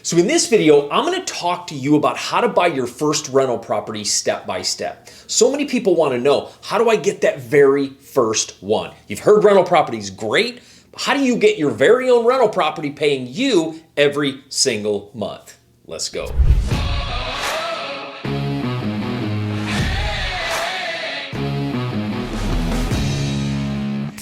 So in this video, I'm going to talk to you about how to buy your first rental property step by step. So many people want to know, how do I get that very first one? You've heard rental properties, great. How do you get your very own rental property paying you every single month? Let's go.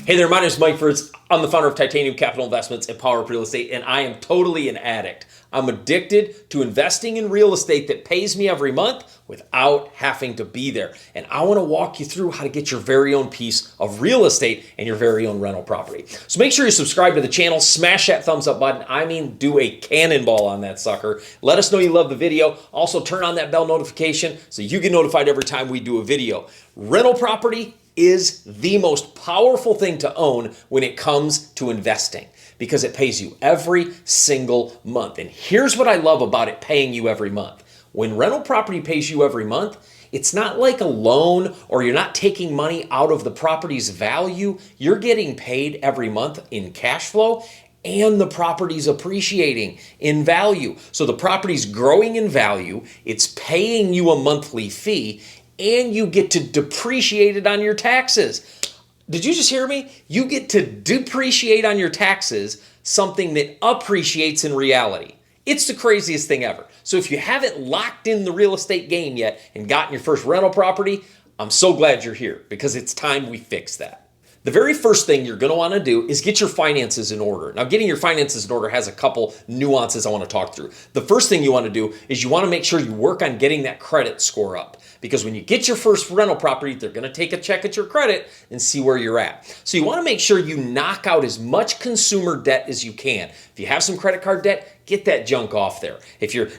Hey there, my name is Mike Fritz. I'm the founder of Titanium Capital Investments and Power Up Real Estate, and I am totally an addict. I'm addicted to investing in real estate that pays me every month without having to be there. And I want to walk you through how to get your very own piece of real estate and your very own rental property. So make sure you subscribe to the channel, smash that thumbs up button. I mean, do a cannonball on that sucker. Let us know you love the video. Also, turn on that bell notification so you get notified every time we do a video. Rental property is the most powerful thing to own when it comes to investing because it pays you every single month. And here's what I love about it paying you every month. When rental property pays you every month, it's not like a loan or you're not taking money out of the property's value. You're getting paid every month in cash flow and the property's appreciating in value. So the property's growing in value, it's paying you a monthly fee, and you get to depreciate it on your taxes. Did you just hear me? You get to depreciate on your taxes something that appreciates in reality. It's the craziest thing ever. So if you haven't locked in the real estate game yet and gotten your first rental property, I'm so glad you're here because it's time we fix that. The very first thing you're going to want to do is get your finances in order. Now, getting your finances in order has a couple nuances I want to talk through. The first thing you want to do is you want to make sure you work on getting that credit score up. Because when you get your first rental property, they're going to take a check at your credit and see where you're at. So you want to make sure you knock out as much consumer debt as you can. If you have some credit card debt, get that junk off there.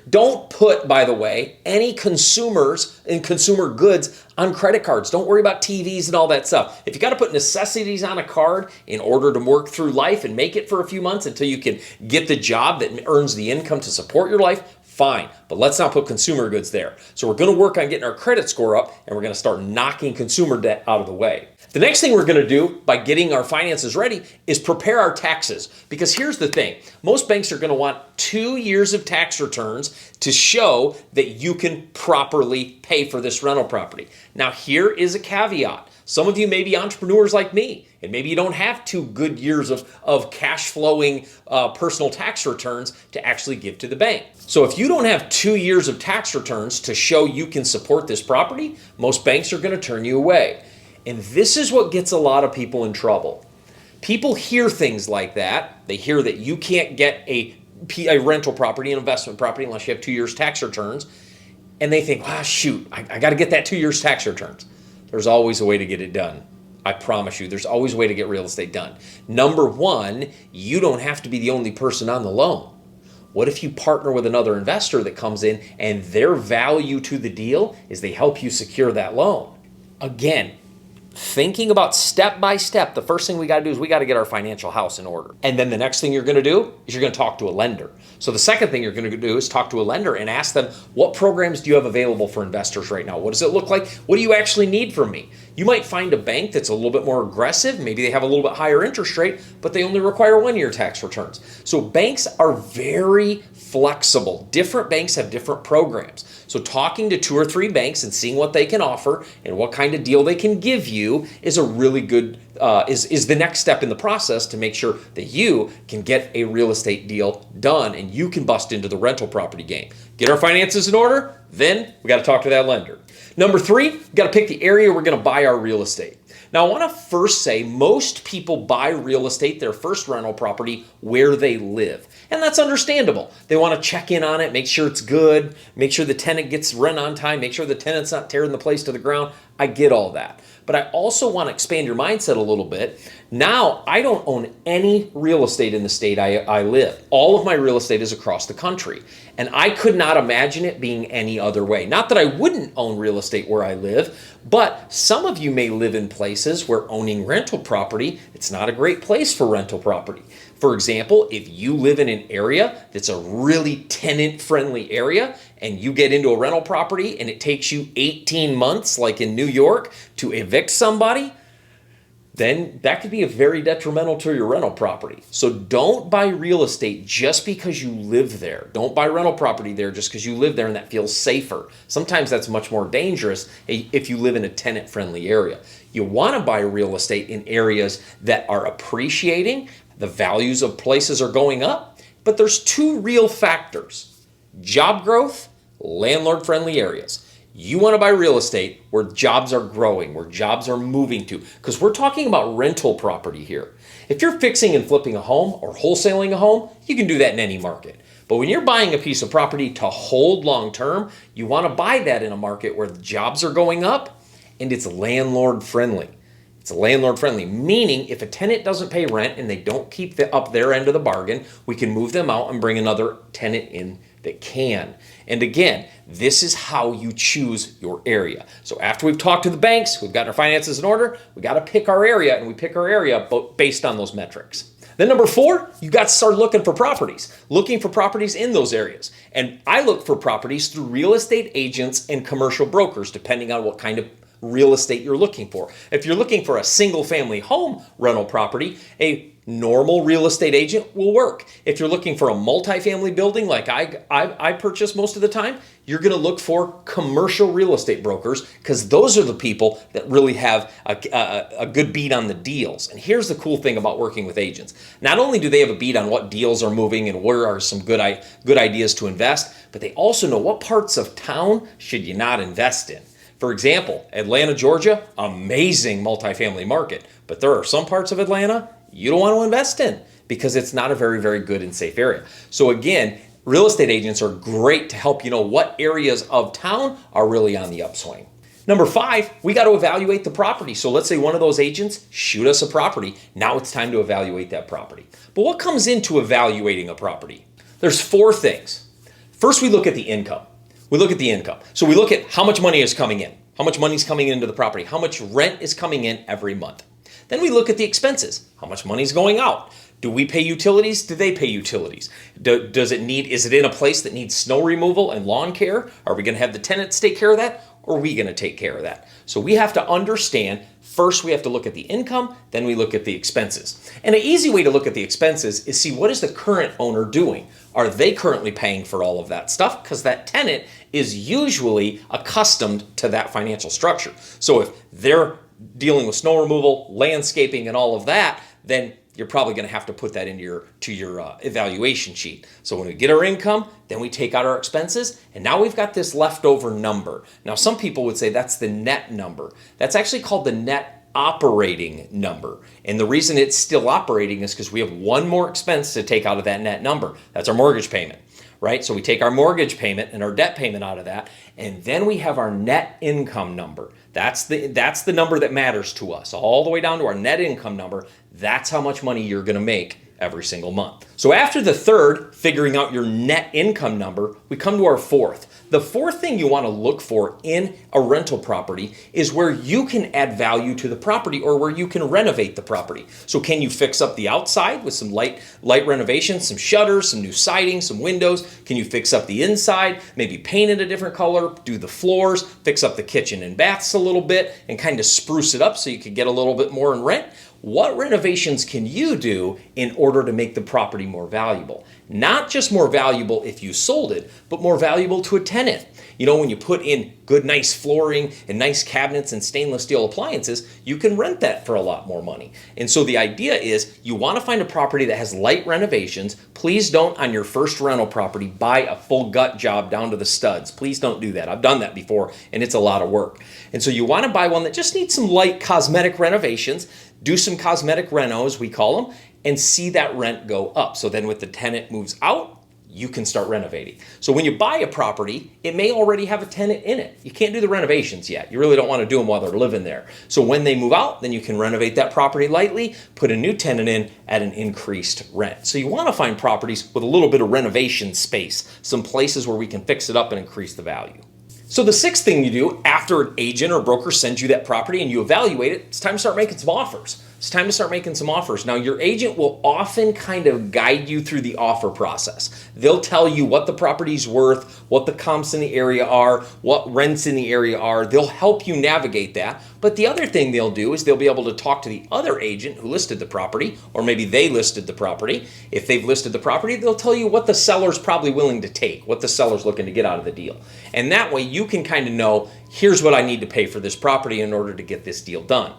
Don't put, by the way, any consumers and consumer goods on credit cards. Don't worry about TVs and all that stuff. If you got to put necessities on a card in order to work through life and make it for a few months until you can get the job that earns the income to support your life, fine, but let's not put consumer goods there. So we're going to work on getting our credit score up and we're going to start knocking consumer debt out of the way. The next thing we're going to do by getting our finances ready is prepare our taxes. Because here's the thing, most banks are going to want 2 years of tax returns to show that you can properly pay for this rental property. Now here is a caveat. Some of you may be entrepreneurs like me, and maybe you don't have 2 good years of cash flowing personal tax returns to actually give to the bank. So if you don't have 2 years of tax returns to show you can support this property, most banks are going to turn you away. And this is what gets a lot of people in trouble. People hear things like that. They hear that you can't get a rental property, an investment property, unless you have 2 years tax returns. And they think, shoot, I got to get that 2 years tax returns. There's always a way to get it done. I promise you, there's always a way to get real estate done. Number one, you don't have to be the only person on the loan. What if you partner with another investor that comes in and their value to the deal is they help you secure that loan? Again, thinking about step by step, the first thing we got to do is we got to get our financial house in order. And then the next thing you're going to do is you're going to talk to a lender. So the second thing you're going to do is talk to a lender and ask them, what programs do you have available for investors right now? What does it look like? What do you actually need from me? You might find a bank that's a little bit more aggressive. Maybe they have a little bit higher interest rate, but they only require 1 year tax returns. So banks are very flexible. Different banks have different programs. So talking to 2 or 3 banks and seeing what they can offer and what kind of deal they can give you is a really good, is the next step in the process to make sure that you can get a real estate deal done and you can bust into the rental property game. Get our finances in order, then we got to talk to that lender. Number 3, we got to pick the area we're going to buy our real estate. Now, I want to first say most people buy real estate, their first rental property, where they live. And that's understandable. They want to check in on it, make sure it's good, make sure the tenant gets rent on time, make sure the tenant's not tearing the place to the ground. I get all that. But I also want to expand your mindset a little bit. Now, I don't own any real estate in the state I live. All of my real estate is across the country. And I could not imagine it being any other way. Not that I wouldn't own real estate where I live, but some of you may live in places where owning rental property, it's not a great place for rental property. For example, if you live in an area that's a really tenant-friendly area and you get into a rental property and it takes you 18 months, like in New York, to evict somebody, then that could be very detrimental to your rental property. So don't buy real estate just because you live there. Don't buy rental property there just because you live there and that feels safer. Sometimes that's much more dangerous if you live in a tenant-friendly area. You want to buy real estate in areas that are appreciating, the values of places are going up, but there's two real factors: job growth, landlord-friendly areas. You want to buy real estate where jobs are growing, where jobs are moving to, because we're talking about rental property here. If you're fixing and flipping a home or wholesaling a home, you can do that in any market. But when you're buying a piece of property to hold long term, you want to buy that in a market where the jobs are going up and it's landlord friendly. It's landlord friendly, meaning if a tenant doesn't pay rent and they don't keep up their end of the bargain, we can move them out and bring another tenant in that can. And again, this is how you choose your area. So after we've talked to the banks, we've gotten our finances in order, we got to pick our area, and we pick our area based on those metrics. Then number 4, you got to start looking for properties in those areas. And I look for properties through real estate agents and commercial brokers, depending on what kind of real estate you're looking for. If you're looking for a single family home rental property, a normal real estate agent will work. If you're looking for a multifamily building like I purchase most of the time, you're going to look for commercial real estate brokers, because those are the people that really have a good beat on the deals. And here's the cool thing about working with agents. Not only do they have a beat on what deals are moving and where are some good ideas to invest, but they also know what parts of town should you not invest in. For example, Atlanta, Georgia, amazing multifamily market, but there are some parts of Atlanta you don't want to invest in because it's not a very, very good and safe area. So again, real estate agents are great to help you know what areas of town are really on the upswing. Number 5, we got to evaluate the property. So let's say one of those agents shoot us a property. Now it's time to evaluate that property. But what comes into evaluating a property? There's 4 things. First, we look at the income. So we look at how much money is coming in, how much money is coming into the property, how much rent is coming in every month. Then we look at the expenses. How much money is going out? Do we pay utilities? Do they pay utilities? Is it in a place that needs snow removal and lawn care? Are we going to have the tenants take care of that? Or are we going to take care of that? So we have to understand, first we have to look at the income, then we look at the expenses. And an easy way to look at the expenses is see, what is the current owner doing? Are they currently paying for all of that stuff? Because that tenant is usually accustomed to that financial structure. So if they're dealing with snow removal, landscaping, and all of that, then you're probably going to have to put that into your evaluation sheet. So when we get our income, then we take out our expenses, and now we've got this leftover number. Now, some people would say that's the net number. That's actually called the net operating number. And the reason it's still operating is because we have one more expense to take out of that net number. That's our mortgage payment, right? So we take our mortgage payment and our debt payment out of that, and then we have our net income number. That's the number that matters to us, all the way down to our net income number. That's how much money you're going to make every single month. So after the third, figuring out your net income number, we come to our fourth. The fourth thing you want to look for in a rental property is where you can add value to the property or where you can renovate the property. So can you fix up the outside with some light renovations, some shutters, some new siding, some windows? Can you fix up the inside, maybe paint it a different color, do the floors, fix up the kitchen and baths a little bit, and kind of spruce it up so you could get a little bit more in rent? What renovations can you do in order to make the property more valuable? Not just more valuable if you sold it, but more valuable to a tenant. You know, when you put in good, nice flooring and nice cabinets and stainless steel appliances, you can rent that for a lot more money. And so the idea is you want to find a property that has light renovations. Please don't, on your first rental property, buy a full gut job down to the studs. Please don't do that. I've done that before, and it's a lot of work. And so you want to buy one that just needs some light cosmetic renovations. Do some cosmetic renos, we call them, and see that rent go up. So then when the tenant moves out, you can start renovating. So when you buy a property, it may already have a tenant in it. You can't do the renovations yet. You really don't want to do them while they're living there. So when they move out, then you can renovate that property lightly, put a new tenant in at an increased rent. So you want to find properties with a little bit of renovation space, some places where we can fix it up and increase the value. So the sixth thing you do after an agent or broker sends you that property and you evaluate it, it's time to start making some offers. It's time to start making some offers. Now, your agent will often kind of guide you through the offer process. They'll tell you what the property's worth, what the comps in the area are, what rents in the area are. They'll help you navigate that. But the other thing they'll do is they'll be able to talk to the other agent who listed the property, or maybe they listed the property. If they've listed the property, they'll tell you what the seller's probably willing to take, what the seller's looking to get out of the deal. And that way you can kind of know, here's what I need to pay for this property in order to get this deal done.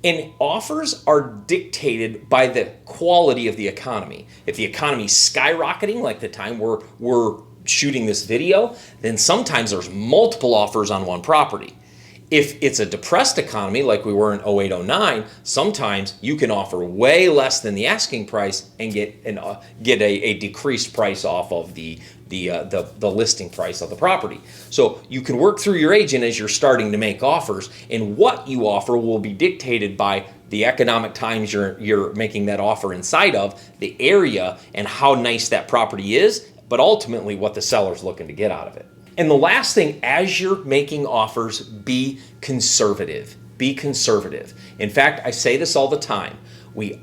And offers are dictated by the quality of the economy. If the economy's skyrocketing, like the time we're shooting this video, then sometimes there's multiple offers on one property. If it's a depressed economy, like we were in 08-09, sometimes you can offer way less than the asking price and get a decreased price off of the listing price of the property. So you can work through your agent as you're starting to make offers, and what you offer will be dictated by the economic times you're making that offer inside of, the area, and how nice that property is, but ultimately what the seller's looking to get out of it. And the last thing, as you're making offers, be conservative. Be conservative. In fact, I say this all the time. We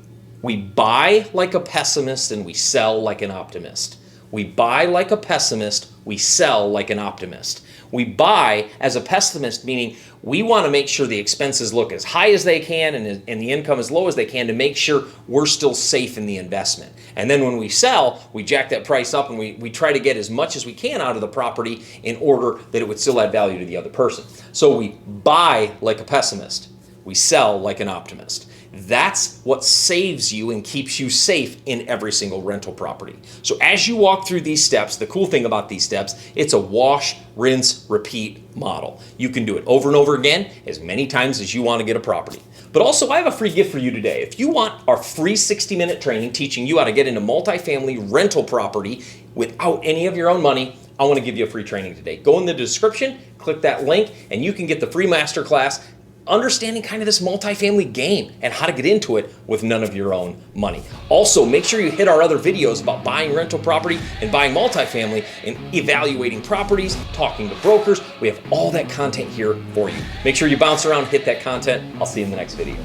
buy like a pessimist and we sell like an optimist. We buy like a pessimist, we sell like an optimist. We buy as a pessimist, meaning we want to make sure the expenses look as high as they can and the income as low as they can to make sure we're still safe in the investment. And then when we sell, we jack that price up and we try to get as much as we can out of the property in order that it would still add value to the other person. So we buy like a pessimist, we sell like an optimist. That's what saves you and keeps you safe in every single rental property. So as you walk through these steps, the cool thing about these steps, it's a wash, rinse, repeat model. You can do it over and over again as many times as you want to get a property. But also, I have a free gift for you today. If you want our free 60-minute training teaching you how to get into multifamily rental property without any of your own money, I want to give you a free training today. Go in the description, click that link, and you can get the free masterclass understanding kind of this multifamily game and how to get into it with none of your own money. Also, make sure you hit our other videos about buying rental property and buying multifamily and evaluating properties, talking to brokers. We have all that content here for you. Make sure you bounce around, hit that content. I'll see you in the next video.